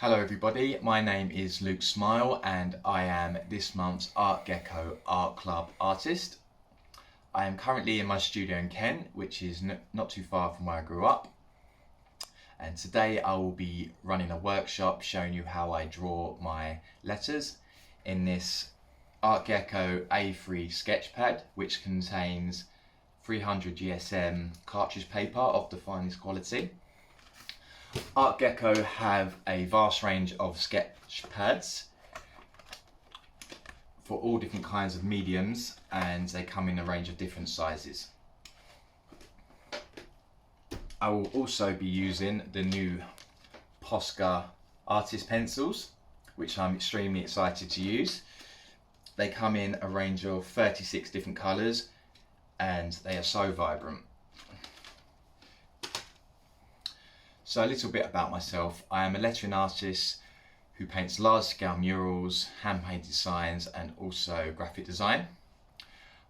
Hello everybody, my name is Luke Smile and I am this month's Artgecko Art Club artist. I am currently in my studio in Kent, which is not too far from where I grew up. And today I will be running a workshop showing you how I draw my letters in this Artgecko A3 sketchpad, which contains 300 GSM cartridge paper of the finest quality. Artgecko have a vast range of sketch pads for all different kinds of mediums, and they come in a range of different sizes. I will also be using the new Posca artist pencils, which I'm extremely excited to use. They come in a range of 36 different colours and they are so vibrant. So a little bit about myself. I am a lettering artist who paints large-scale murals, hand-painted signs and also graphic design.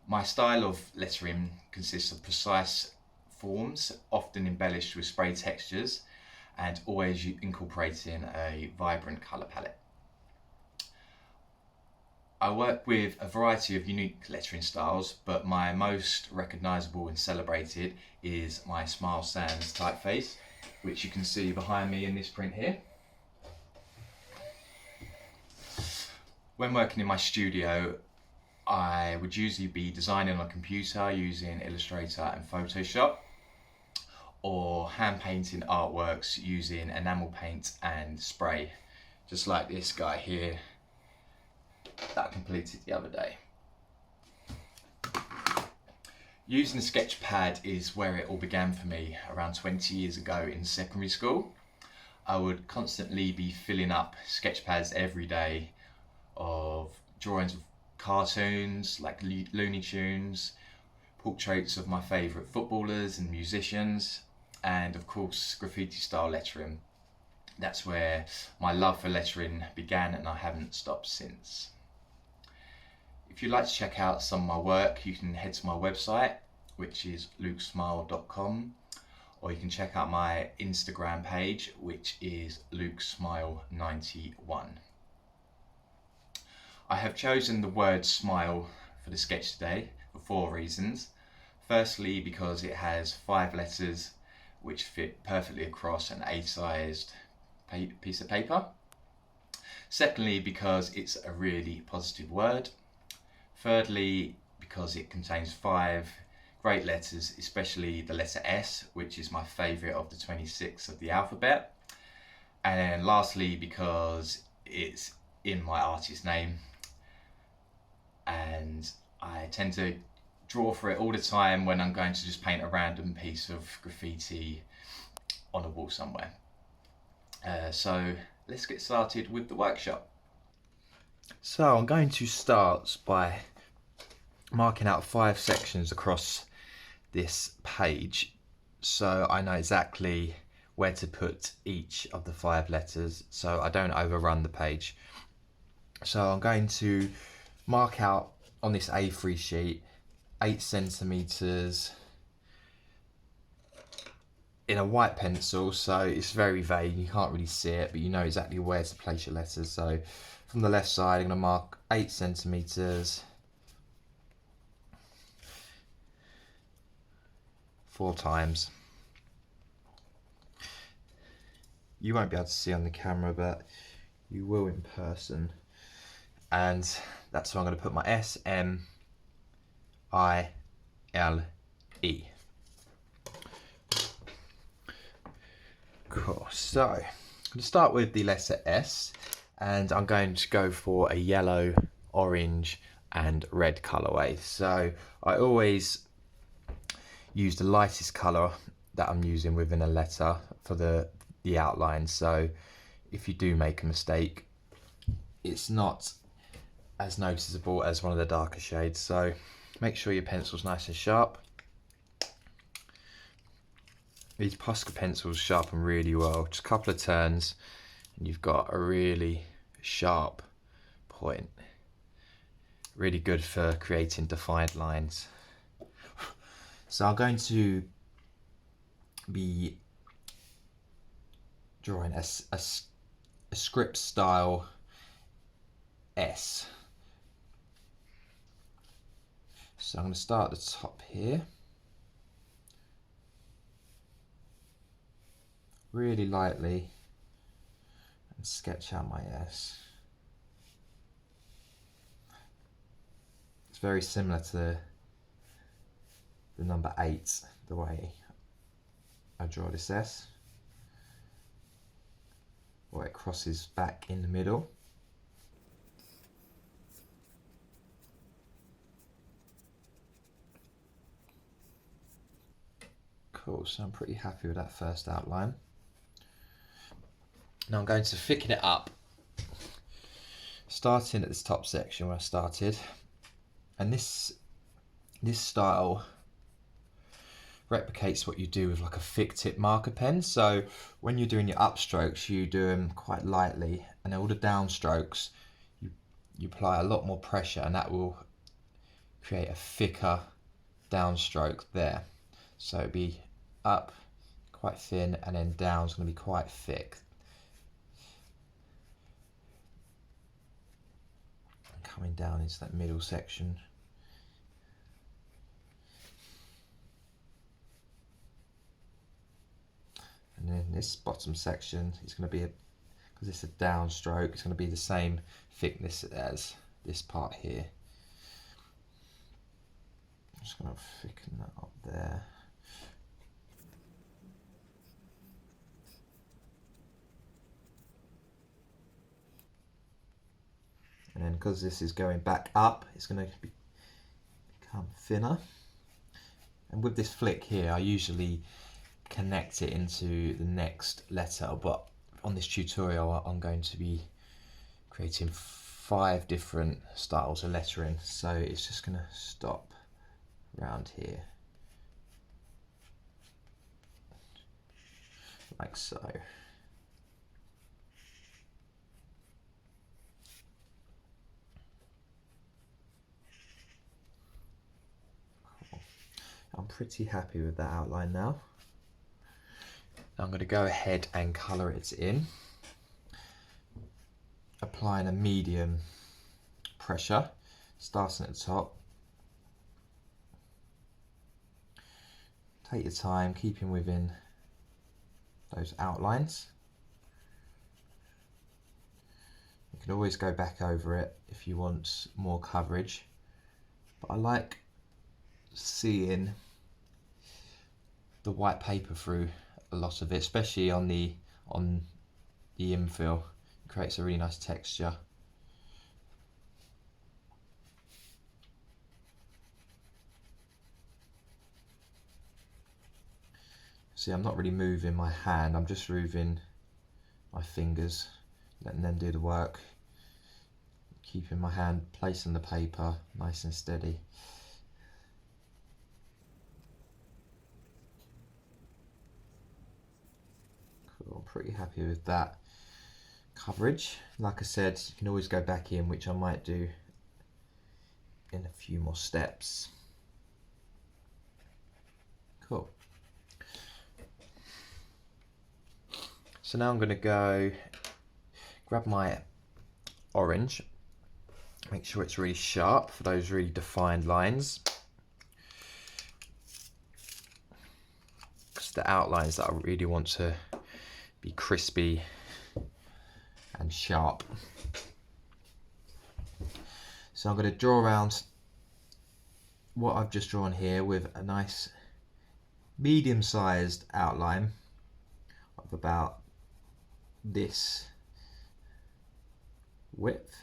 My style of lettering consists of precise forms, often embellished with spray textures and always incorporating a vibrant colour palette. I work with a variety of unique lettering styles, but my most recognisable and celebrated is my Smile Sans typeface, which you can see behind me in this print here. When working in my studio, I would usually be designing on a computer using Illustrator and Photoshop, or hand painting artworks using enamel paint and spray, just like this guy here that I completed the other day. Using the sketch pad is where it all began for me around 20 years ago in secondary school. I would constantly be filling up sketch pads every day of drawings of cartoons like Looney Tunes, portraits of my favourite footballers and musicians, and of course graffiti style lettering. That's where my love for lettering began and I haven't stopped since. If you'd like to check out some of my work, you can head to my website, which is lukesmile.com, or you can check out my Instagram page, which is lukesmile91. I have chosen the word smile for the sketch today for 4 reasons. Firstly, because it has 5 letters which fit perfectly across an A-sized piece of paper. Secondly, because it's a really positive word. Thirdly, because it contains 5 great letters, especially the letter S, which is my favourite of the 26 of the alphabet. And then lastly, because it's in my artist name and I tend to draw for it all the time when I'm going to just paint a random piece of graffiti on a wall somewhere. So let's get started with the workshop. So I'm going to start by marking out 5 sections across this page so I know exactly where to put each of the 5 letters so I don't overrun the page. So I'm going to mark out on this A3 sheet 8 centimeters in a white pencil, so it's very vague, you can't really see it, but you know exactly where to place your letters. So from the left side I'm going to mark 8 centimeters 4 times. You won't be able to see on the camera, but you will in person. And that's where I'm going to put my S-M-I-L-E. Cool, so I'm going to start with the letter S, and I'm going to go for a yellow, orange and red colourway. So I always use the lightest colour that I'm using within a letter for the outline, so if you do make a mistake it's not as noticeable as one of the darker shades. So make sure your pencil's nice and sharp. These Posca pencils sharpen really well, just a couple of turns and you've got a really sharp point. Really good for creating defined lines. So I'm going to be drawing a a script style S. So I'm going to start at the top here. Really lightly and sketch out my S. It's very similar to the number 8, the way I draw this S, where it crosses back in the middle. Cool, so I'm pretty happy with that first outline. Now I'm going to thicken it up, starting at this top section where I started, and this style replicates what you do with like a thick tip marker pen. So when you're doing your upstrokes, you do them quite lightly, and all the downstrokes you apply a lot more pressure, and that will create a thicker downstroke there. So it'd be up quite thin, and then down is going to be quite thick. And coming down into that middle section. And then this bottom section is going to be, because it's a downstroke, it's going to be the same thickness as this part here. I'm just going to thicken that up there. And then because this is going back up, it's going to become thinner. And with this flick here, I usually connect it into the next letter, but on this tutorial I'm going to be creating 5 different styles of lettering, so it's just going to stop around here like so. Cool. I'm pretty happy with that outline now. I'm going to go ahead and colour it in, applying a medium pressure, starting at the top. Take your time, keeping within those outlines. You can always go back over it if you want more coverage, but I like seeing the white paper through a lot of it, especially on the infill. It creates a really nice texture. See, I'm not really moving my hand, I'm just moving my fingers, letting them do the work, keeping my hand placing the paper nice and steady. I'm pretty happy with that coverage. Like I said, you can always go back in, which I might do in a few more steps. Cool. So now I'm going to go grab my orange, make sure it's really sharp for those really defined lines. Because the outlines that I really want to be crispy and sharp. So I'm going to draw around what I've just drawn here with a nice medium-sized outline of about this width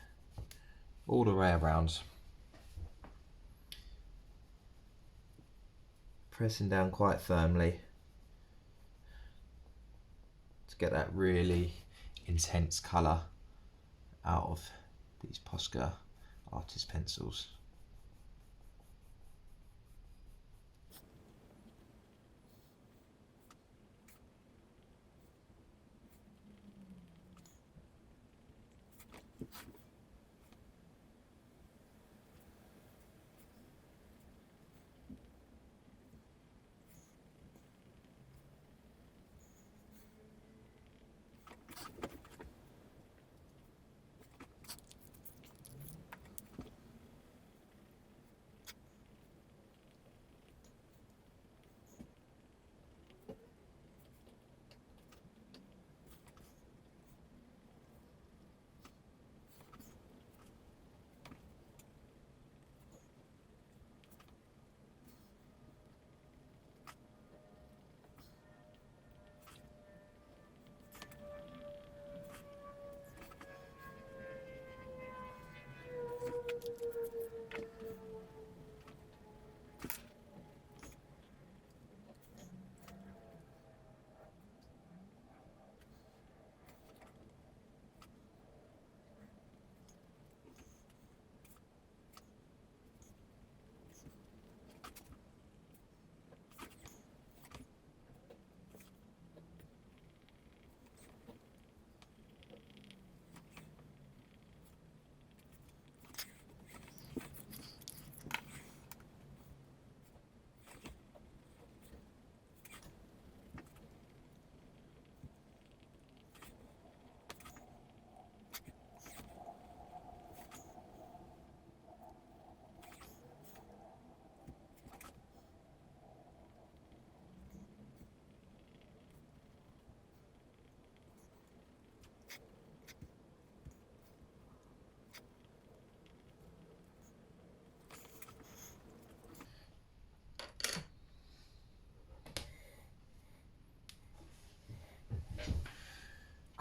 all the way around, pressing down quite firmly to get that really intense colour out of these Posca artist pencils.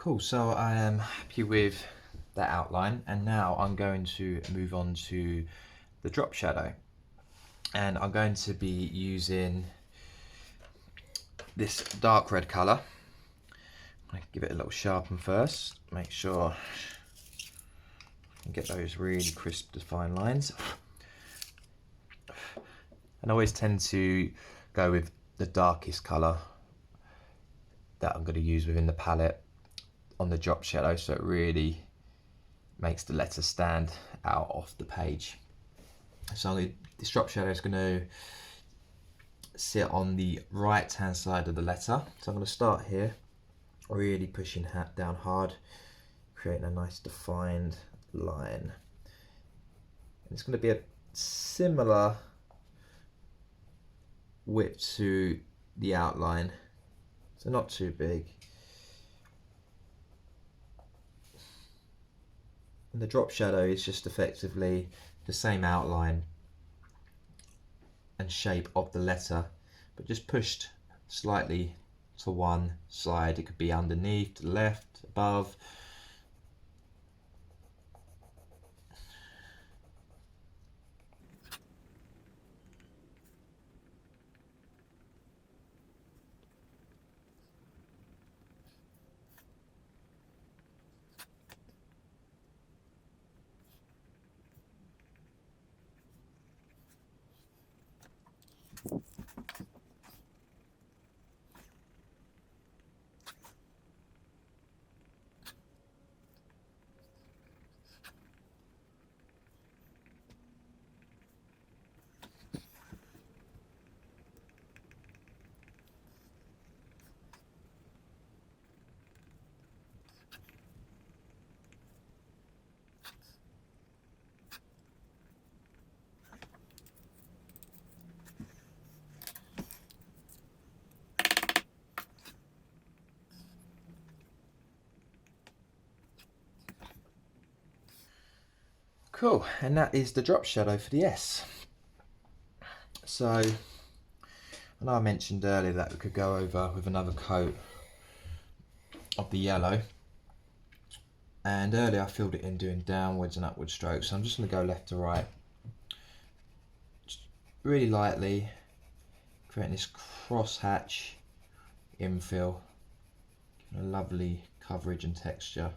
Cool, so I am happy with that outline, and now I'm going to move on to the drop shadow. And I'm going to be using this dark red colour. I give it a little sharpen first, make sure I can get those really crisp, defined lines. And I always tend to go with the darkest colour that I'm going to use within the palette on the drop shadow, so it really makes the letter stand out off the page. So this drop shadow is going to sit on the right hand side of the letter. So I'm going to start here, really pushing down hard, creating a nice defined line. And it's going to be a similar width to the outline, so not too big. And the drop shadow is just effectively the same outline and shape of the letter, but just pushed slightly to one side. It could be underneath, to the left, above. Cool, and that is the drop shadow for the S. So, I know I mentioned earlier that we could go over with another coat of the yellow, and earlier I filled it in doing downwards and upward strokes, so I'm just going to go left to right, just really lightly, creating this cross hatch infill, giving a lovely coverage and texture.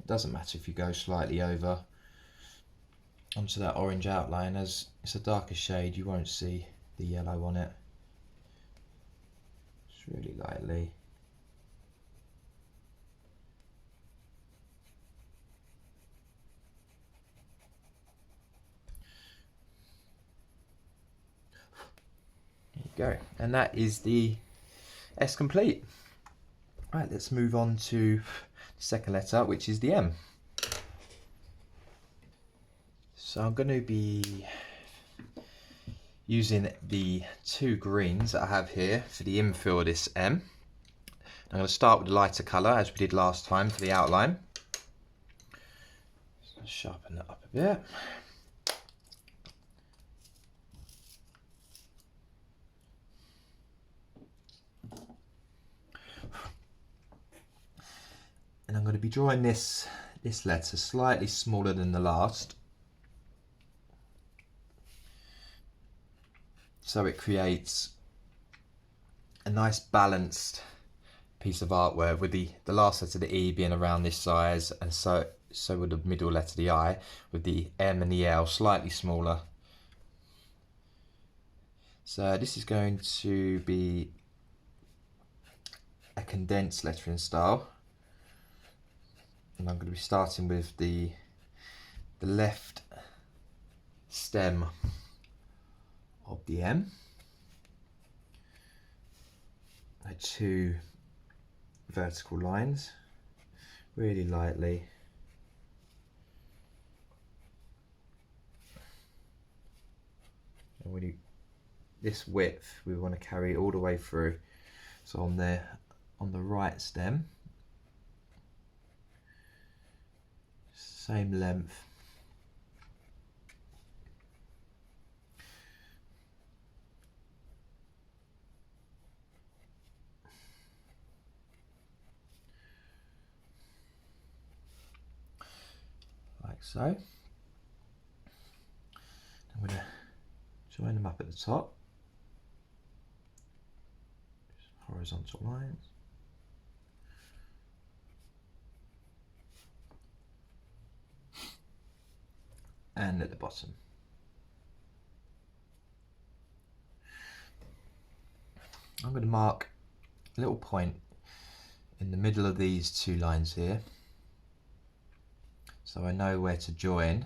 It doesn't matter if you go slightly over onto that orange outline, as it's a darker shade you won't see the yellow on it. Just really lightly. There you go, and that is the S complete. Right, let's move on to the second letter, which is the M. So I'm going to be using the two greens that I have here for the infill of this M. I'm going to start with the lighter colour as we did last time for the outline. So sharpen that up a bit. And I'm going to be drawing this letter slightly smaller than the last, so it creates a nice balanced piece of artwork, with the last letter, the E, being around this size, and so would the middle letter, the I, with the M and the L slightly smaller. So this is going to be a condensed lettering style, and I'm going to be starting with the left stem of the M. Two vertical lines, really lightly. And this width we want to carry all the way through. So on the right stem, same length. so. I'm going to join them up at the top, just horizontal lines. And at the bottom. I'm going to mark a little point in the middle of these two lines here, so I know where to join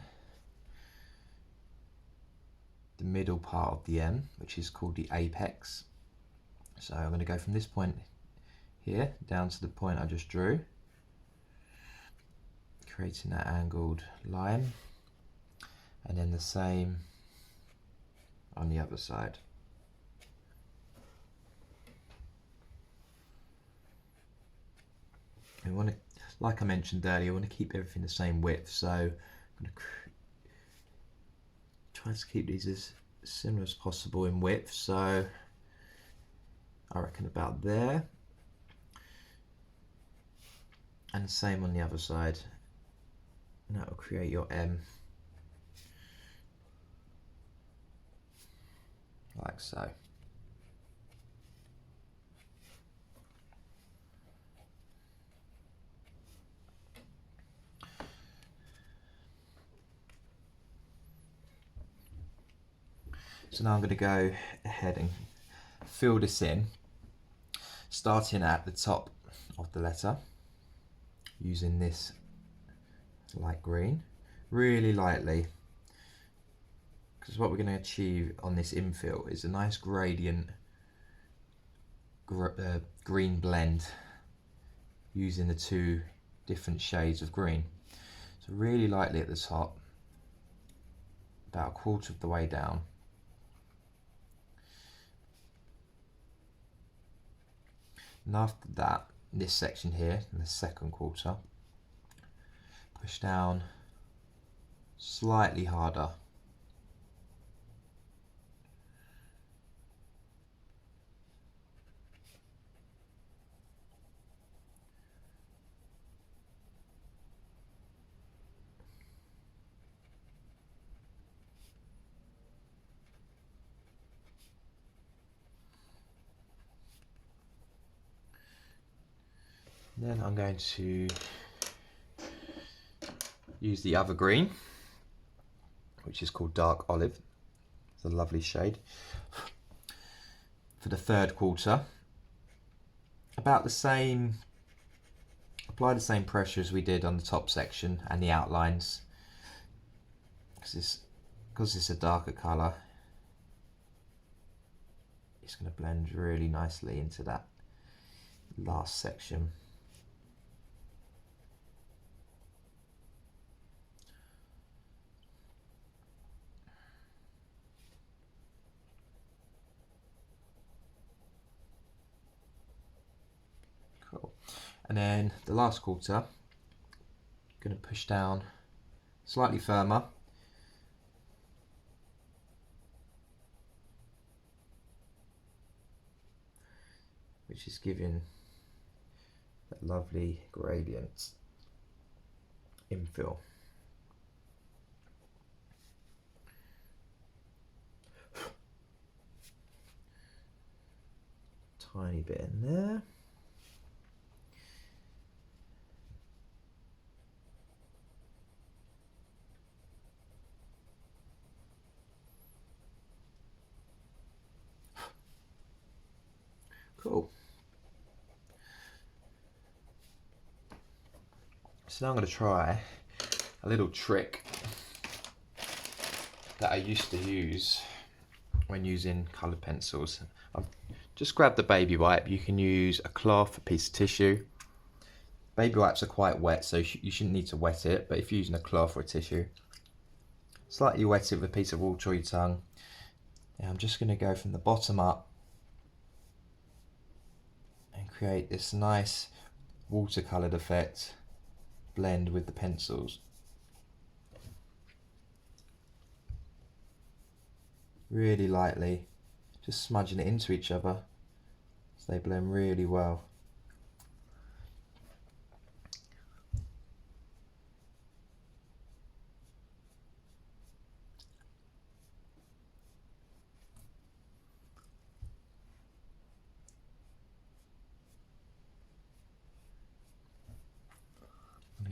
the middle part of the M, which is called the apex. So I'm going to go from this point here down to the point I just drew, creating that angled line, and then the same on the other side. We want to, like I mentioned earlier, I want to keep everything the same width, so I'm going to try to keep these as similar as possible in width, so I reckon about there, and the same on the other side, and that will create your M like so. So now I'm going to go ahead and fill this in, starting at the top of the letter, using this light green, really lightly, because what we're going to achieve on this infill is a nice gradient green blend using the two different shades of green. So really lightly at the top, about a quarter of the way down. And after that, this section here, in the second quarter, push down slightly harder. Then I'm going to use the other green, which is called dark olive. It's a lovely shade. For the third quarter, about the same, apply the same pressure as we did on the top section and the outlines, because it's a darker colour, it's going to blend really nicely into that last section. Cool. And then the last quarter, I'm going to push down slightly firmer, which is giving that lovely gradient infill. Tiny bit in there. Cool. So now I'm going to try a little trick that I used to use when using coloured pencils. I've just grabbed the baby wipe. You can use a cloth, a piece of tissue. Baby wipes are quite wet, so you shouldn't need to wet it, but if you're using a cloth or a tissue, slightly wet it with a piece of water or your tongue. And I'm just going to go from the bottom up and create this nice watercoloured effect blend with the pencils. Really lightly, just smudging it into each other so they blend really well.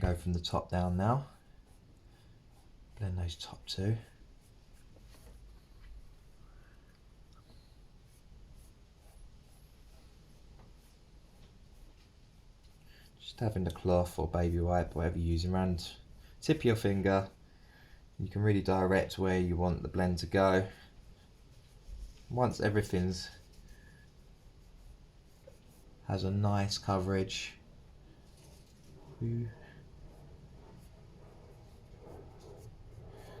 Go from the top down now. Blend those top two. Just having the cloth or baby wipe, whatever you're using, around tip of your finger. You can really direct where you want the blend to go. Once everything's has a nice coverage,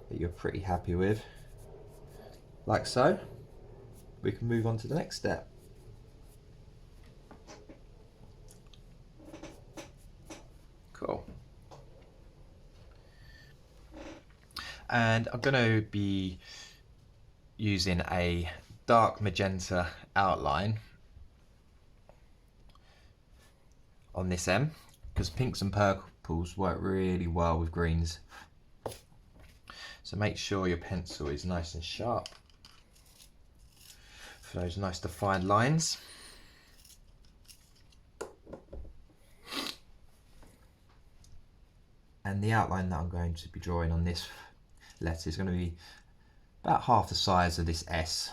that you're pretty happy with, like so, we can move on to the next step. Cool. And I'm going to be using a dark magenta outline on this M, because pinks and purples work really well with greens. So make sure your pencil is nice and sharp for those nice defined lines. And the outline that I'm going to be drawing on this letter is going to be about half the size of this S.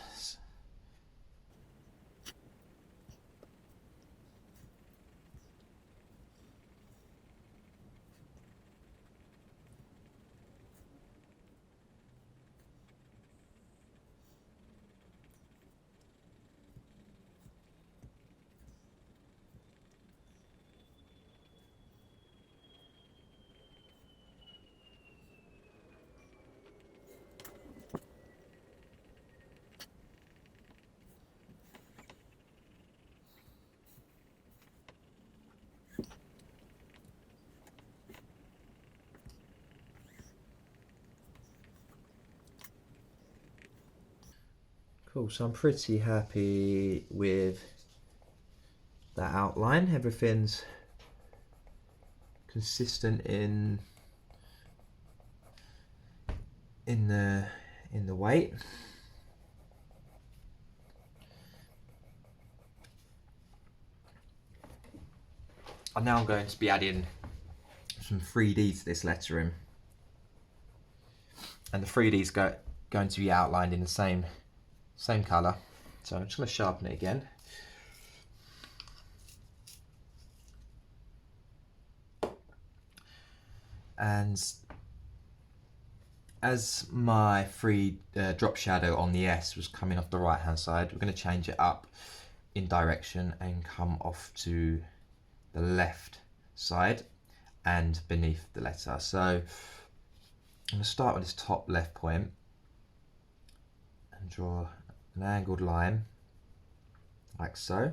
Cool, so I'm pretty happy with that outline. Everything's consistent in the weight. And now I'm going to be adding some 3D to this lettering, and the 3D's going to be outlined in the same colour. So I'm just going to sharpen it again. And as my drop shadow on the S was coming off the right hand side, we're going to change it up in direction and come off to the left side and beneath the letter. So I'm going to start with this top left point and draw an angled line like so,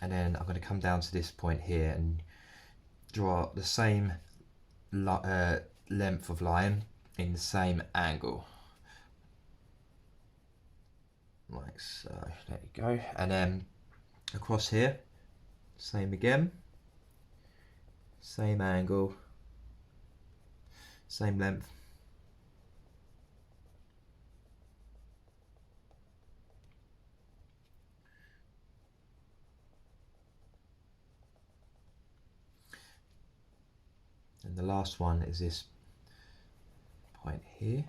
and then I'm going to come down to this point here and draw the same length of line in the same angle, like so. There you go. And then across here, same again, same angle, same length. And the last one is this point here.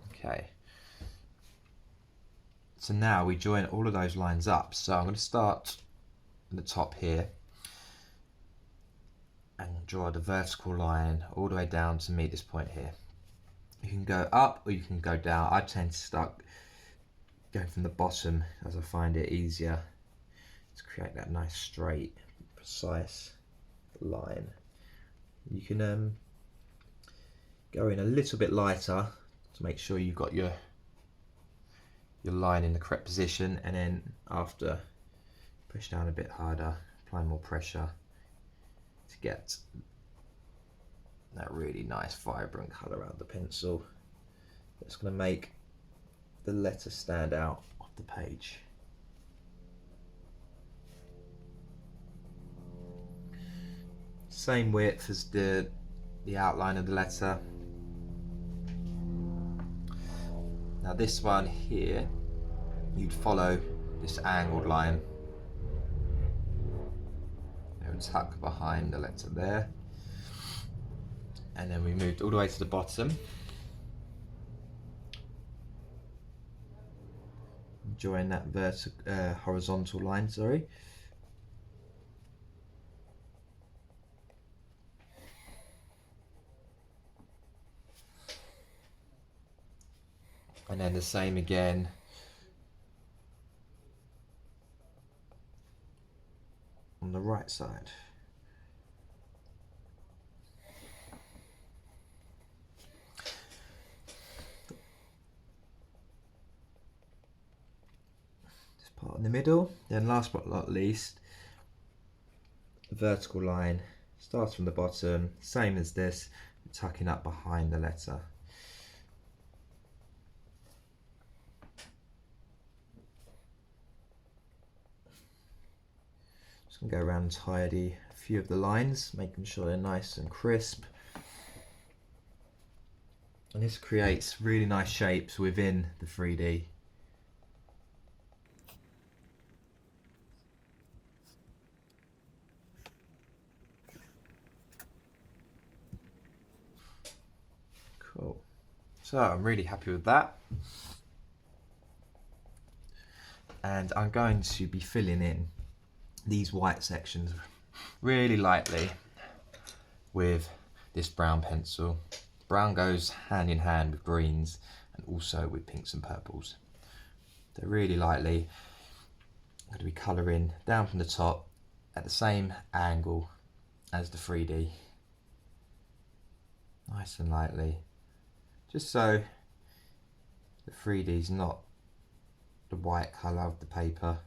Okay. So now we join all of those lines up. So I'm going to start at the top here and draw the vertical line all the way down to meet this point here. You can go up or you can go down. I tend to start going from the bottom as I find it easier to create that nice straight, precise line. You can go in a little bit lighter to make sure you've got your line in the correct position, and then after push down a bit harder, apply more pressure to get that really nice vibrant colour around the pencil. That's going to make the letter stand out off the page. Same width as the outline of the letter. Now this one here, you'd follow this angled line. It would tuck behind the letter there. And then we moved all the way to the bottom. Join that horizontal line, sorry. And then the same again on the right side. This part in the middle. Then last but not least, the vertical line starts from the bottom, same as this, tucking up behind the letter. Just gonna go around and tidy a few of the lines, making sure they're nice and crisp. And this creates really nice shapes within the 3D. Cool. So I'm really happy with that. And I'm going to be filling in these white sections really lightly with this brown pencil. Brown goes hand in hand with greens and also with pinks and purples. So really lightly, I'm going to be colouring down from the top at the same angle as the 3D. Nice and lightly, just so the 3D is not the white colour of the paper,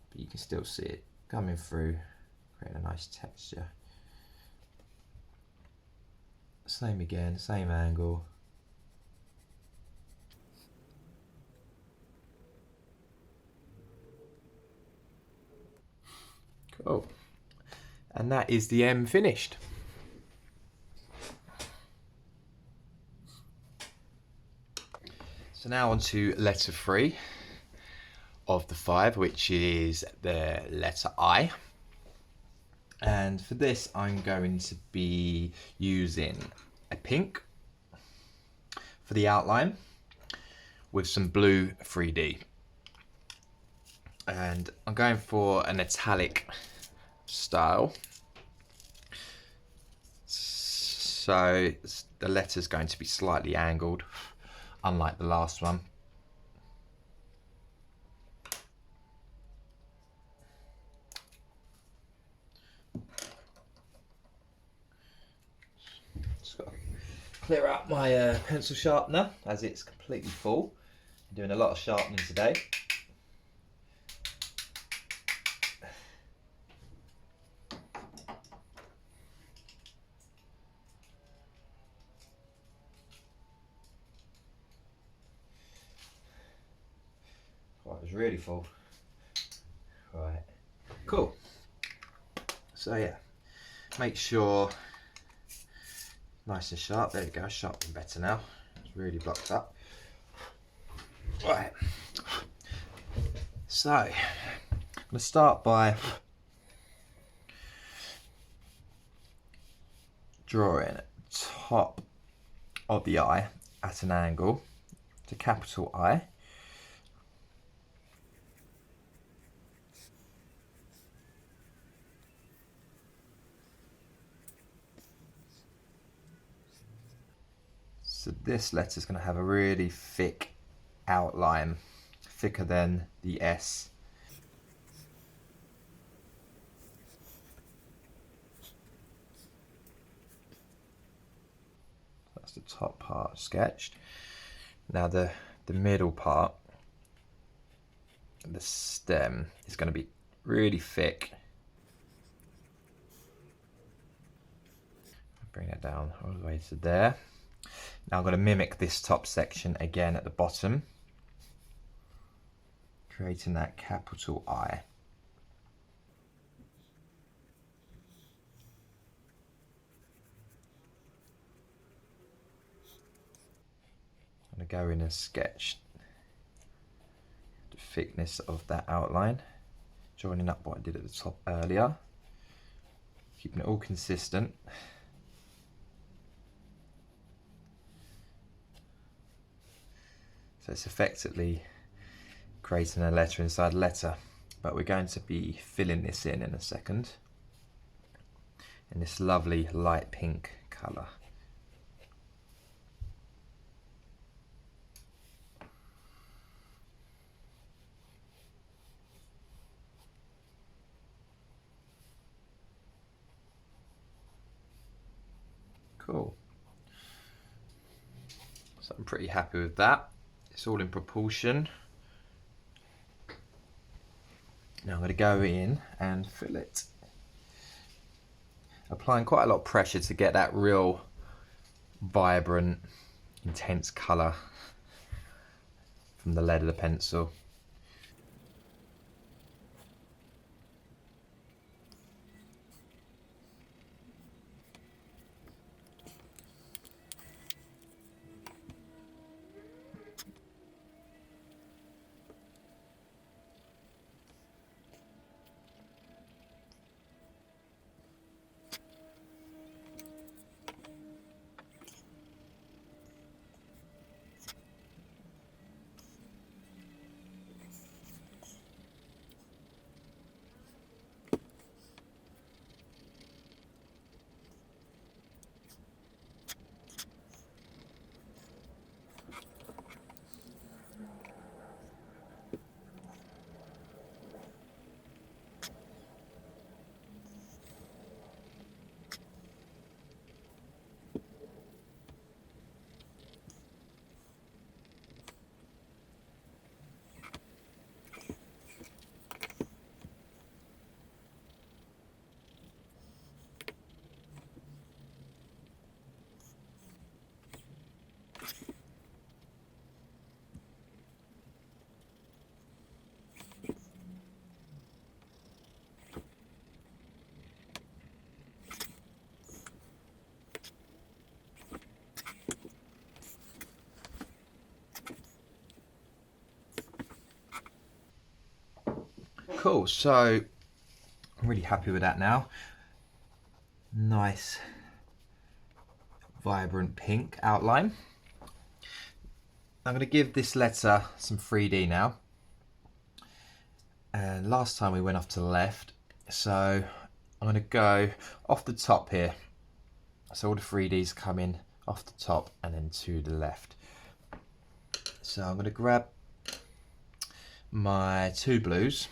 but you can still see it coming through, creating a nice texture. Same again, same angle. Cool. And that is the M finished. So now on to letter 3 of the 5, which is the letter I. And for this, I'm going to be using a pink for the outline with some blue 3D. And I'm going for an italic style. So the letter's going to be slightly angled, unlike the last one. Just got to clear out my pencil sharpener as it's completely full. I'm doing a lot of sharpening today. Oh, it was really full. Right, cool. So yeah, make sure nice and sharp. There we go, sharpening better now. It's really blocked up. Right. So I'm gonna start by drawing top of the eye at an angle to capital I. So this letter is going to have a really thick outline, thicker than the S. That's the top part sketched. Now the middle part, the stem, is going to be really thick. Bring it down all the way to there. Now I'm going to mimic this top section again at the bottom, creating that capital I. I'm going to go in and sketch the thickness of that outline, joining up what I did at the top earlier. keeping it all consistent. So it's effectively creating a letter inside a letter, but we're going to be filling this in a second in this lovely light pink colour. Cool. So I'm pretty happy with that. It's all in proportion. Now I'm going to go in and fill it. Applying quite a lot of pressure to get that real vibrant, intense colour from the lead of the pencil. Cool, so I'm really happy with that now. Nice, vibrant pink outline. I'm going to give this letter some 3D now. And last time we went off to the left, so I'm going to go off the top here. So all the 3Ds come in off the top and then to the left. So I'm going to grab my two blues.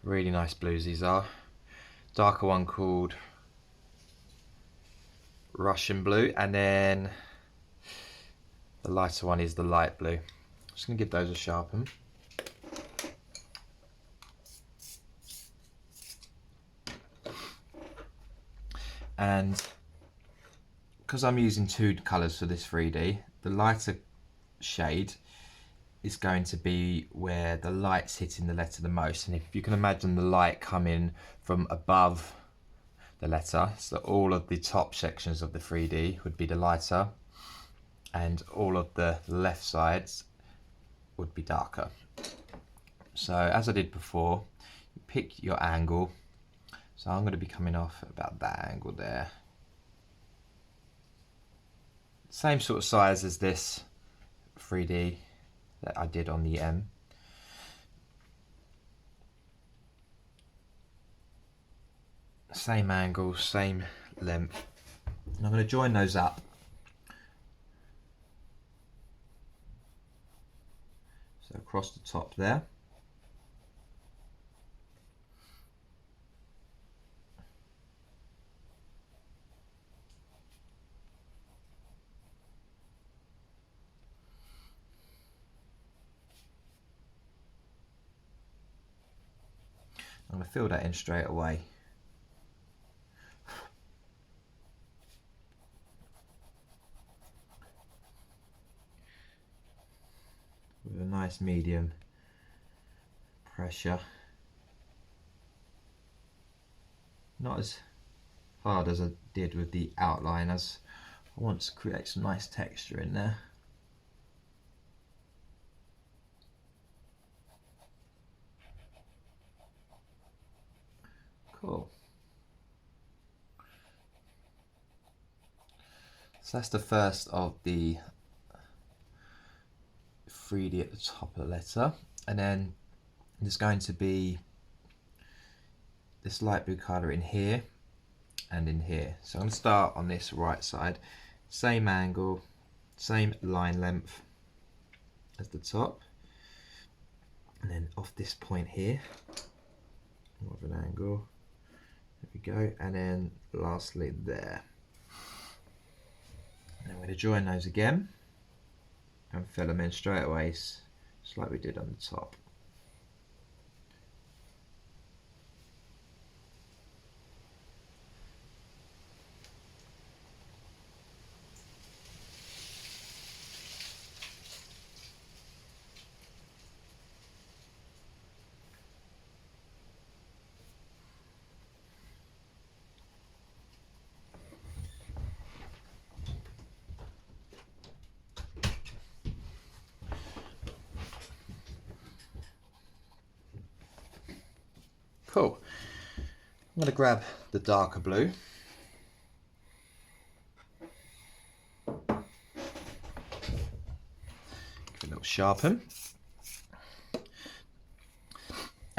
Really nice blues these are. Darker one called Russian blue, and then the lighter one is the light blue. I'm just going to give those a sharpen. And because I'm using two colours for this 3D, the lighter shade is going to be where the light's hitting the letter the most. And if you can imagine the light coming from above the letter, so all of the top sections of the 3D would be the lighter and all of the left sides would be darker. So as I did before, you pick your angle. So I'm going to be coming off about that angle there. Same sort of size as this 3D that I did on the M. Same angle, same length. And I'm going to join those up. So across the top there. I'm going to fill that in straight away. With a nice medium pressure. Not as hard as I did with the outline, as I want to create some nice texture in there. Cool. So that's the first of the 3D at the top of the letter, and then there's going to be this light blue colour in here and in here. So I'm going to start on this right side, same angle, same line length as the top, and then off this point here, more of an angle, there we go, and then lastly there. And I'm going to join those again and fill them in straight away, just like we did on the top. Cool. I'm going to grab the darker blue. Give it a little sharpen.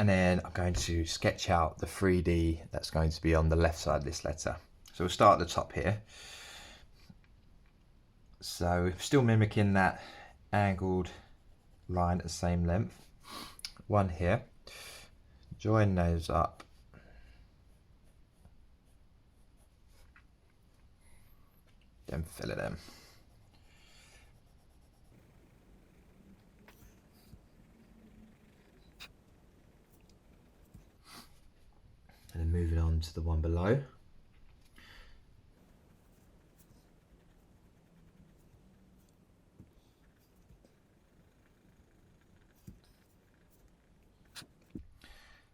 And then I'm going to sketch out the 3D that's going to be on the left side of this letter. So we'll start at the top here. So still mimicking that angled line at the same length. One here. Join those up. Then fill it in. And then moving on to the one below.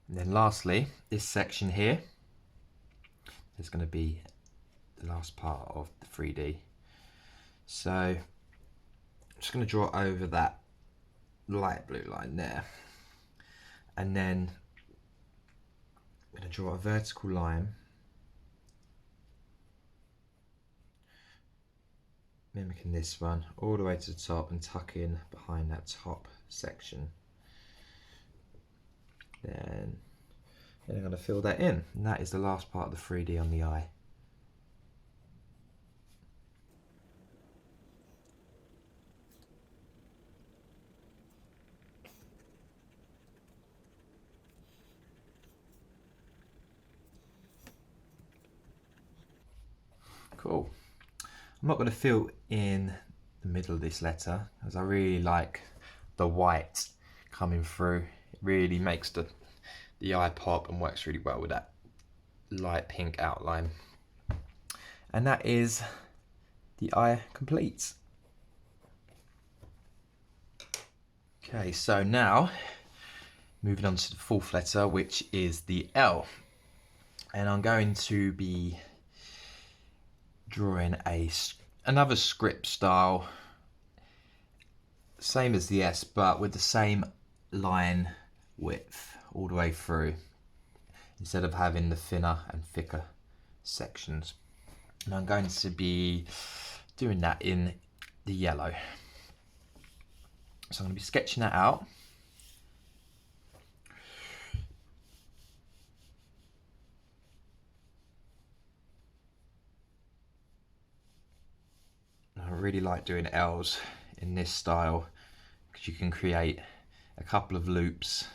And then lastly, this section here is going to be the last part of the 3D. So I'm just going to draw over that light blue line there. And then I'm going to draw a vertical line, mimicking this one, all the way to the top and tuck in behind that top section. Then I'm going to fill that in, and that is the last part of the 3D on the eye. Cool. I'm not going to fill in the middle of this letter, as I really like the white coming through. It really makes the eye pop and works really well with that light pink outline. And that is the eye complete. Okay, so now moving on to the fourth letter, which is the L. And I'm going to be drawing another script style, same as the S, but with the same line width all the way through, instead of having the thinner and thicker sections. And I'm going to be doing that in the yellow. So I'm going to be sketching that out. I really like doing L's in this style because you can create a couple of loops .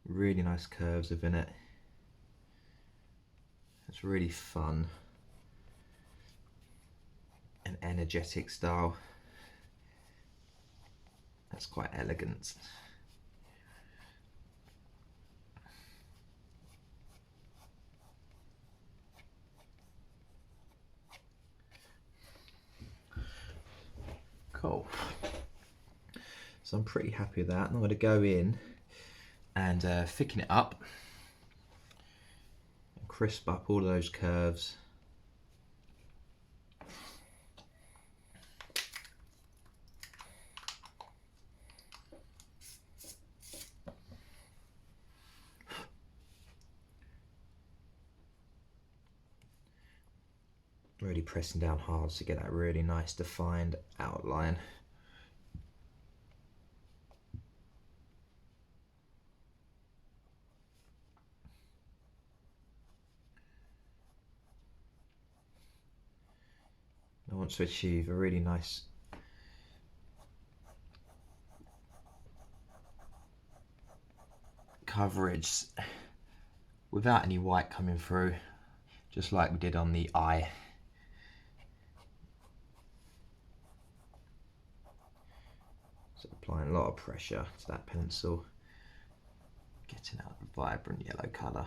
Really nice curves within it. It's really fun and energetic style. That's quite elegant. Cool. So I'm pretty happy with that. I'm going to go in and thicken it up crisp up all of those curves. Really pressing down hard to get that really nice defined outline. I want to achieve a really nice coverage without any white coming through, just like we did on the eye. So applying a lot of pressure to that pencil, getting out the vibrant yellow colour.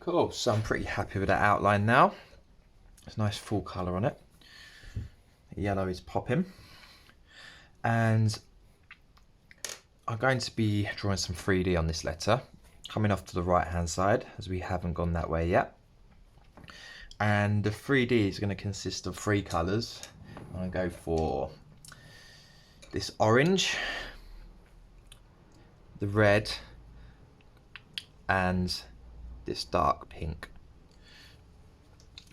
Cool, so I'm pretty happy with that outline now. There's a nice full colour on it. The yellow is popping. And I'm going to be drawing some 3D on this letter, coming off to the right hand side, as we haven't gone that way yet. And the 3D is going to consist of 3 colours. I'm going to go for this orange, the red, and this dark pink.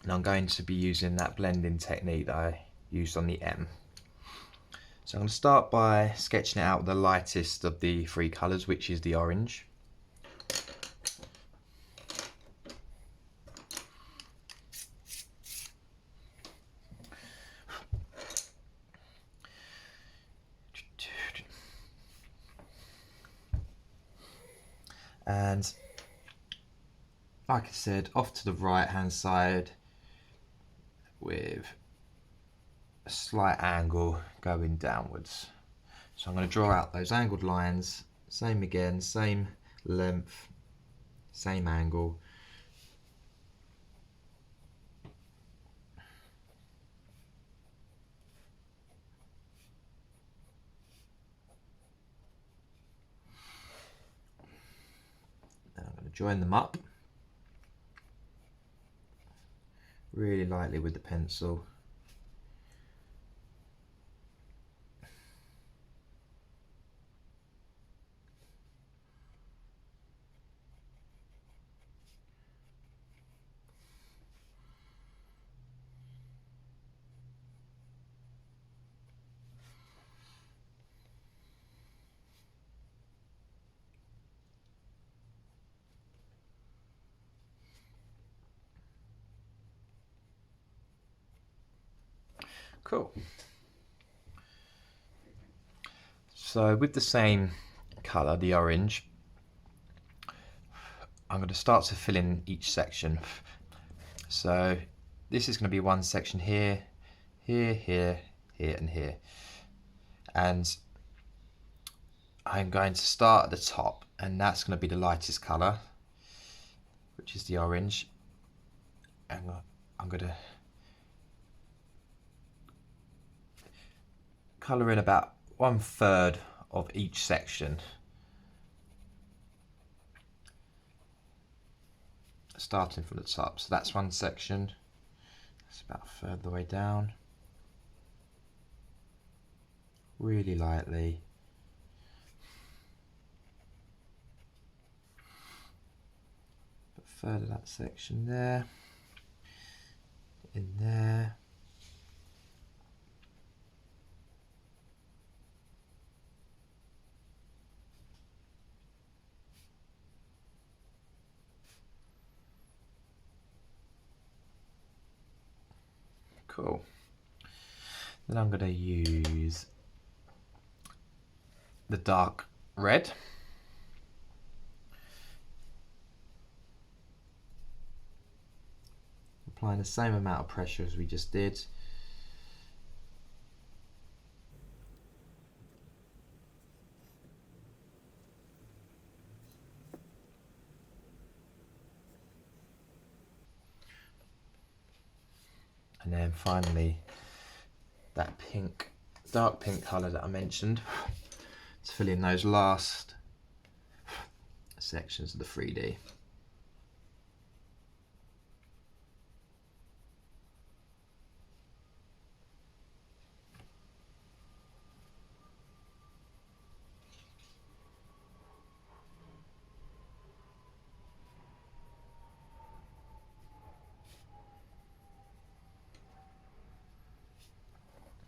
And I'm going to be using that blending technique that I used on the M. So I'm going to start by sketching it out with the lightest of the 3 colours, which is the orange. And like I said, off to the right hand side with a slight angle going downwards. So I'm going to draw out those angled lines, same again, same length, same angle. Then I'm going to join them up really lightly with the pencil. Cool. So with the same colour, the orange, I'm going to start to fill in each section. So this is going to be one section here, here, here, here and here. And I'm going to start at the top, and that's going to be the lightest colour, which is the orange. And I'm going to colour in about 1/3 of each section. Starting from the top, so that's one section. It's about 1/3 of the way down. Really lightly. But further that section there. In there. Cool. Then I'm going to use the dark red. Applying the same amount of pressure as we just did. And then finally, that pink, dark pink colour that I mentioned, to fill in those last sections of the 3D.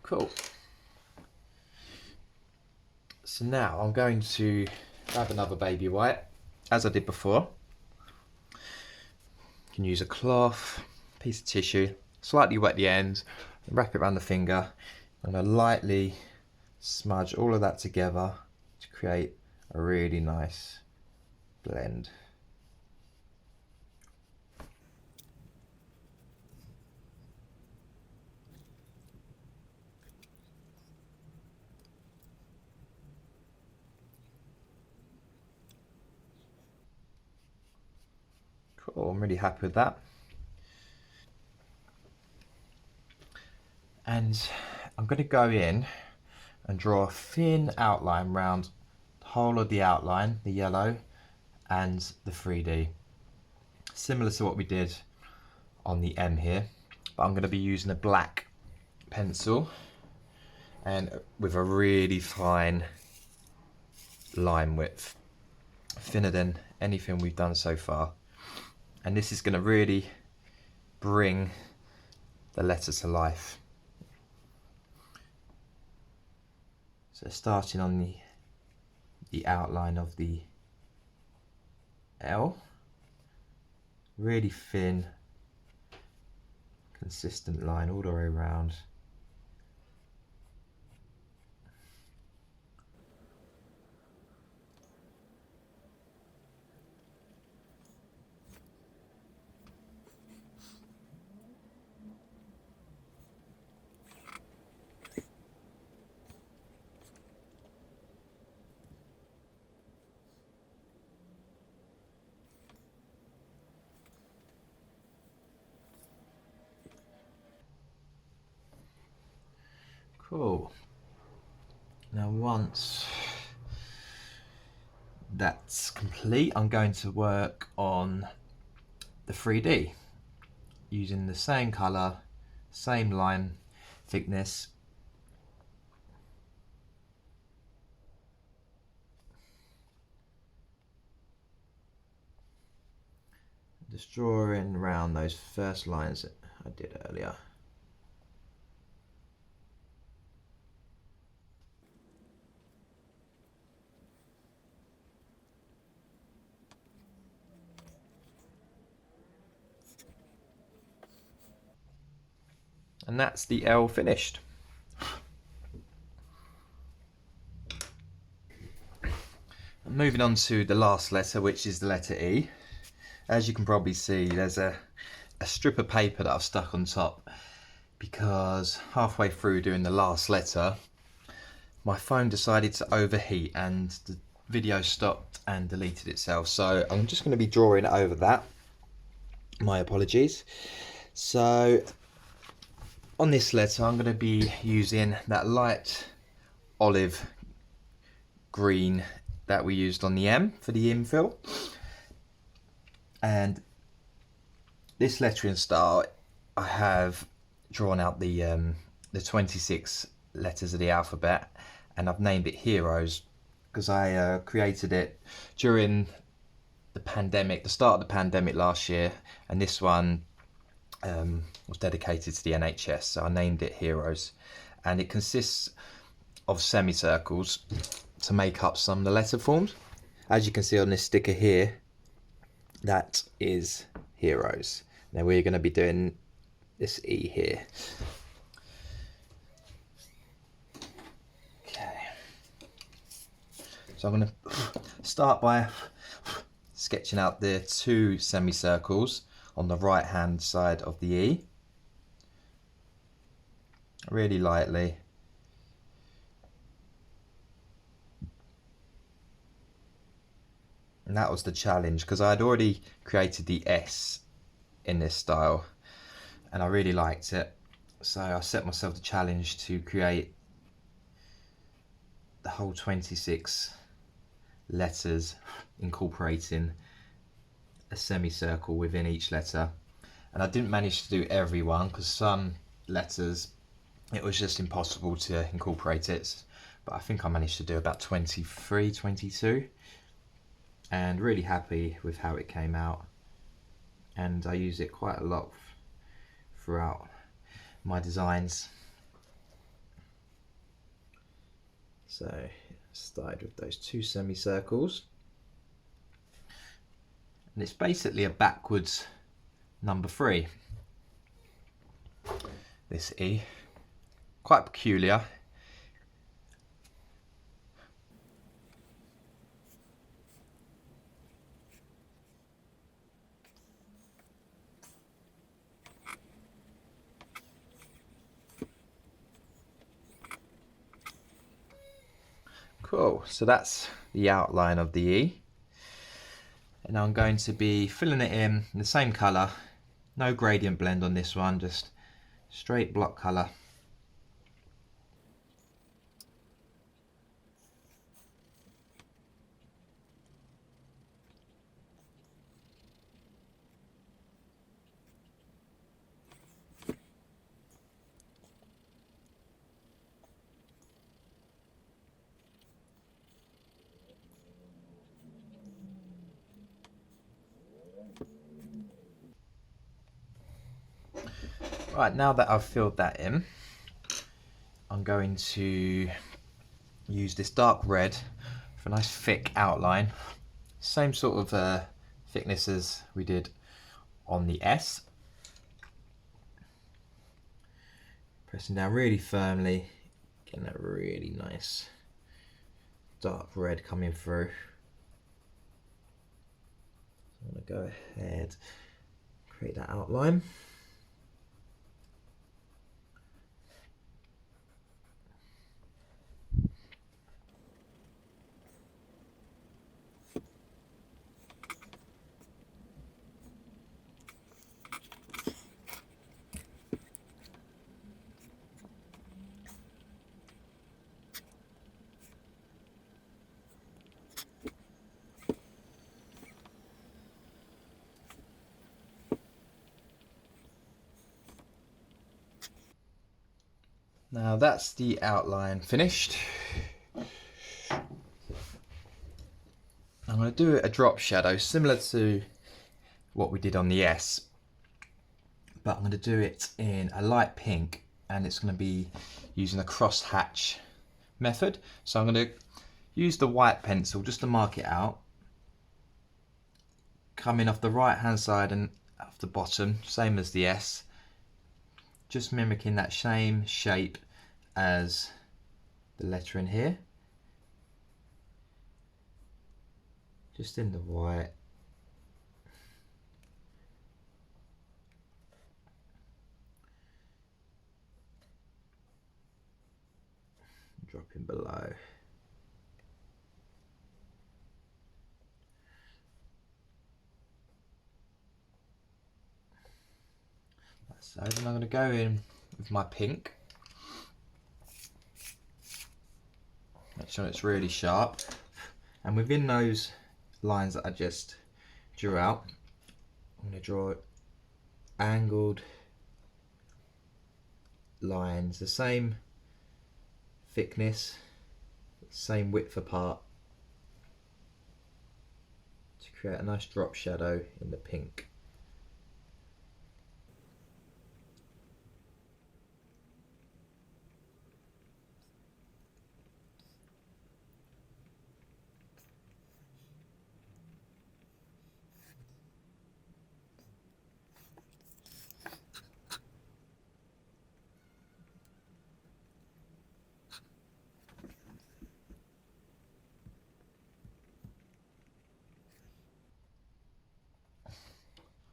Cool. So now I'm going to grab another baby white, as I did before. You can use a cloth, piece of tissue, slightly wet the ends, wrap it around the finger. I'm going to lightly smudge all of that together to create a really nice blend. Cool, I'm really happy with that. And I'm going to go in and draw a thin outline around the whole of the outline, the yellow and the 3D. Similar to what we did on the M here, but I'm going to be using a black pencil and with a really fine line width, thinner than anything we've done so far. And this is going to really bring the letter to life. So starting on the outline of the L, really thin, consistent line all the way around. Cool. Now once that's complete, I'm going to work on the 3D using the same colour, same line thickness. Just drawing around those first lines that I did earlier. And that's the L finished. Moving on to the last letter, which is the letter E. As you can probably see, there's a strip of paper that I've stuck on top because halfway through doing the last letter, my phone decided to overheat and the video stopped and deleted itself. So I'm just going to be drawing over that. My apologies. So on this letter, I'm going to be using that light olive green that we used on the M for the infill. And this lettering style, I have drawn out the 26 letters of the alphabet, and I've named it Heroes because I created it during the pandemic, the start of the pandemic last year, and this one was dedicated to the NHS, so I named it Heroes. And it consists of semicircles to make up some of the letter forms. As you can see on this sticker here, that is Heroes. Now we're going to be doing this E here. Okay. So I'm going to start by sketching out the 2 semicircles on the right hand side of the E. Really lightly. And that was the challenge because I had already created the S in this style and I really liked it. So I set myself the challenge to create the whole 26 letters, incorporating a semicircle within each letter. And I didn't manage to do every one because some letters it was just impossible to incorporate it, but I think I managed to do about 23, 22, and really happy with how it came out. And I use it quite a lot throughout my designs. So started with those 2 semicircles, and it's basically a backwards number 3, this E. Quite peculiar. Cool, so that's the outline of the E. And I'm going to be filling it in the same colour. No gradient blend on this one, just straight block colour. Right, now that I've filled that in, I'm going to use this dark red for a nice thick outline. Same sort of thickness as we did on the S. Pressing down really firmly, getting that really nice dark red coming through. I'm going to go ahead, create that outline. Now that's the outline finished. I'm going to do a drop shadow similar to what we did on the S, but I'm going to do it in a light pink, and it's going to be using a cross hatch method. So I'm going to use the white pencil just to mark it out, coming off the right hand side and off the bottom, same as the S, just mimicking that same shape as the letter in here, just in the white. Dropping below. So then I'm going to go in with my pink. Make sure it's really sharp. And within those lines that I just drew out, I'm going to draw angled lines, the same thickness, same width apart, to create a nice drop shadow in the pink.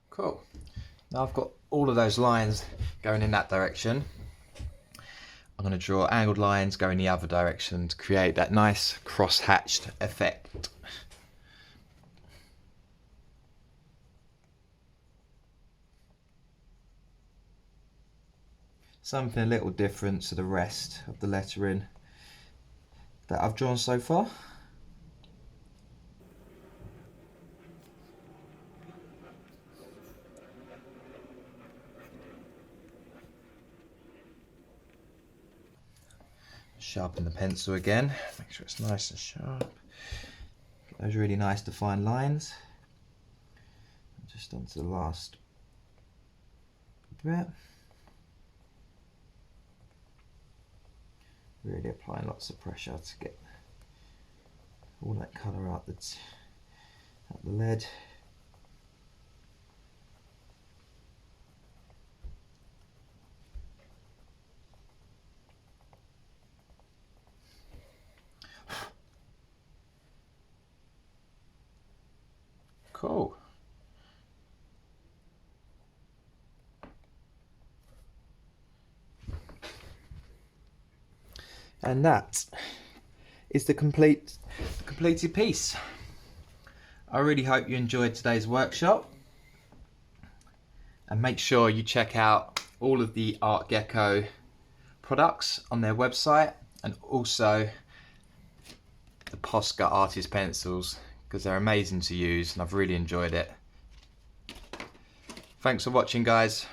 Cool. Now I've got all of those lines going in that direction. I'm going to draw angled lines going the other direction to create that nice cross-hatched effect. Something a little different to the rest of the lettering that I've drawn so far. Sharpen the pencil again, make sure it's nice and sharp. Get those really nice defined lines. Just onto the last bit. Really applying lots of pressure to get all that colour out the lead. Cool. And that is the completed piece. I really hope you enjoyed today's workshop, and make sure you check out all of the Artgecko products on their website, and also the Posca artist pencils, because they're amazing to use and I've really enjoyed it. Thanks for watching, guys.